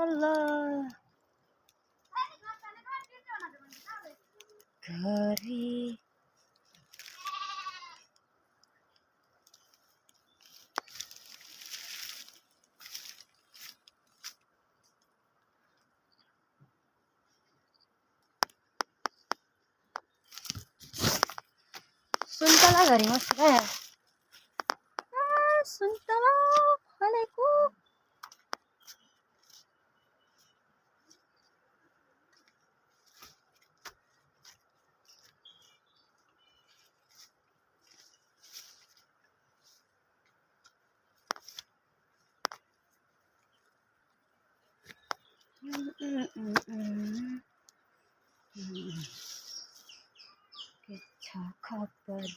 Allah घरी सुन्तला घरी मस्त क्या सुन्तला फलेको के छ खबर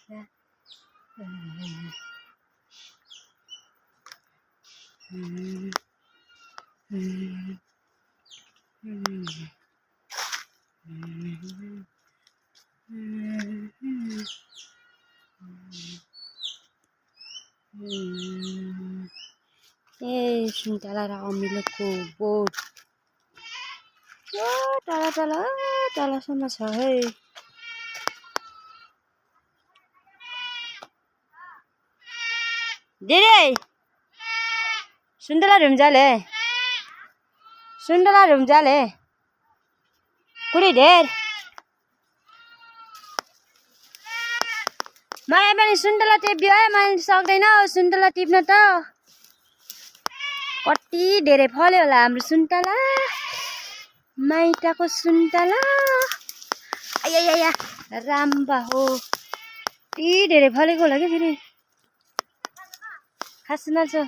ए सुन्तला र अमिलोको बोट टाढा टाढा टाढासम्म छ है दिदी सुन्तला रुम्जाले कुड़ी ढेर मलाई पनि सुन्तला टिप्यो है मैले सक्दैन सुन्तला टिप्न त कति धेरै फल्यो होला हाम्रो सुन्तला माइटाको सुन्तला आया राम्बा हो ती धेरै फलेको होला के फेरि खास नछ ए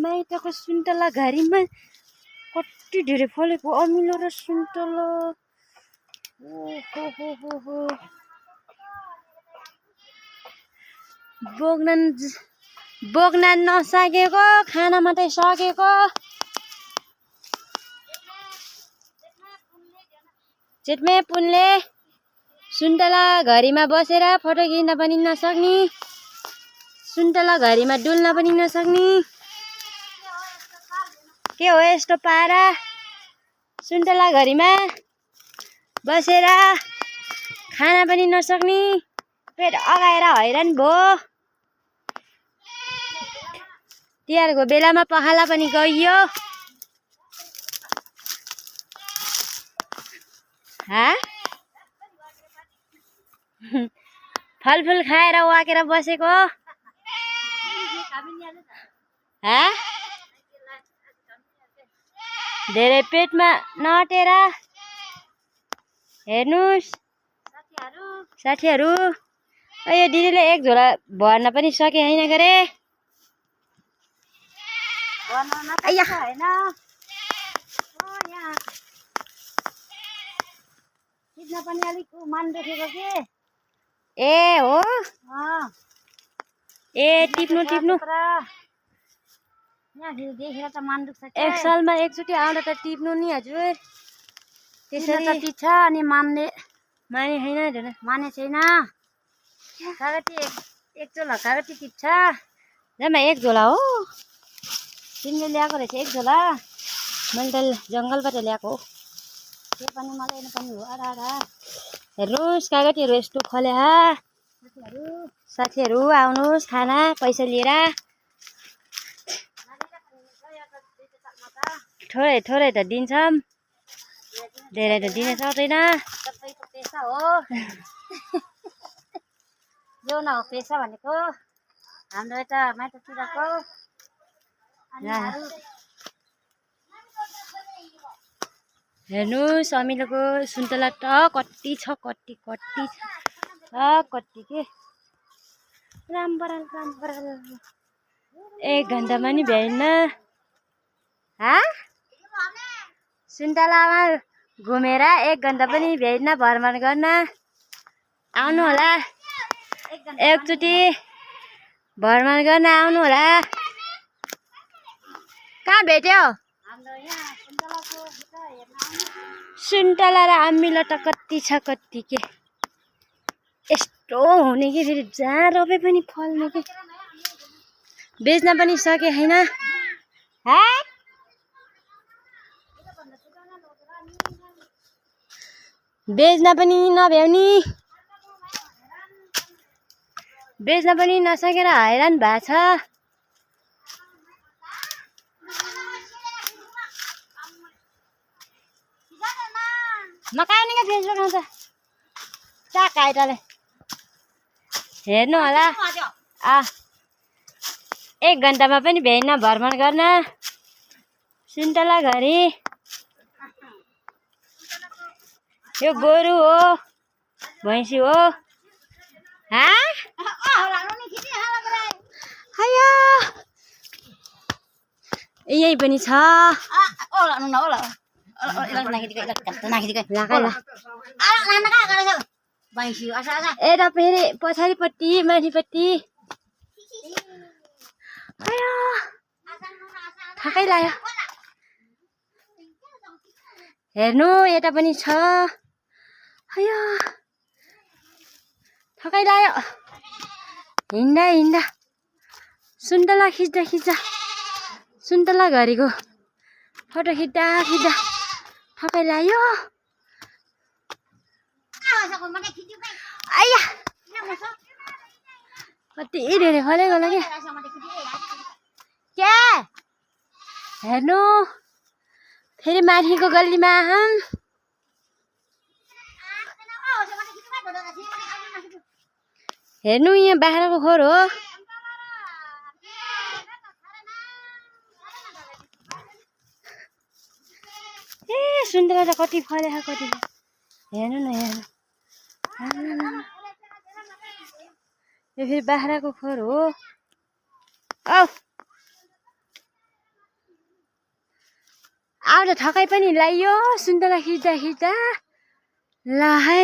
माइटाको सुन्तला घरीमा कति धेरै फलेको अमिलो र सुन्तला हो बोक्न नसकेको खाना मात्रै सकेको चेटमे पुनले सुन्तला घरीमा बसेर फोटो खिच्न पनि नसक्ने सुन्तला घरीमा डुल्न पनि नसक्ने के हो यस्तो पारा सुन्तला घरीमा बसेर खाना पनि नसक्ने पेट अगाएर हैरान भयो तिहारको बेलामा पखाला पनि गइयो फलफुल खाएर वाकेर बसेको धेरै पेटमा नअटेर हेर्नुस् साथीहरु यो दिदीले एक झोला भर्न पनि सके हैन गरे पनि अलिक मन दुखेको के ए हो ए टिप्नु यहाँ देखेर त मन दुख्छ एक सालमा एकचोटि आउँदा त टिप्नु नि हजुर त्यसरी त टिप्छ अनि माने छैन माने छैन कागती एक झोला कागती टिप्छ जम्मा एक झोला हो तिमीले ल्याएको रहेछ एक झोला मैले त जङ्गलबाट ल्याएको हो त्यो पनि मलाई पनि हो आधा हेर्नुहोस् कागतीहरू यस्तो फल्या साथीहरू आउनुहोस् खाना पैसा लिएर थोरै त दिन्छौँ धेरै त दिन सक्दैन सबैको पेसा हो यो न हो पेसा भनेको हाम्रो यता माइततिरको हेर्नुहोस् अमिलोको सुन्तला त कति छ कति के रामबराल एक घन्टामा नि भ्याइन्न सुन्तलामा घुमेर एक घन्टा पनि भ्याइन्न भ्रमण गर्न आउनु होला एकचोटि भ्रमण गर्न आउनु होला कहाँ भेट्यो सुन्तला र अमिलो त कति छ कति के यस्तो हुने कि फेरि जहाँ रोपे पनि फल्ने के बेच्न पनि सके हैन बेच्न पनि नभ्याउनी बेच्न पनि नसकेर हैरान भएको छ नकाउने क्या फेसबुक आउँछ चाक आइटले हेर्नु होला 1 घन्टामा पनि भ्याइन भ्रमण गर्न सुन्तला घरी यो गोरु हो भैँसी हो यही पनि छ यता फेरि पछाडिपट्टि माथिपट्टि ठ्याक्कै लाग्यो हेर्नु यता पनि छ ठ्याक्कै लाग्यो हिँड्दा सुन्तला खिच्दा सुन्तला घरीको फोटो खिच्दा ठ्याक्कै लाग्यो कति धेरै फलेको होला क्या हेर्नु फेरि माथिको गल्लीमा हेर्नु यहाँ बाख्राको खोर हो सुन्तला त कति फलेको कति हेर्नु न हेर्नु यो फेरि बाख्राको खोर हो आउ त ठकै पनि लाग्यो सुन्तला खिच्दा ल है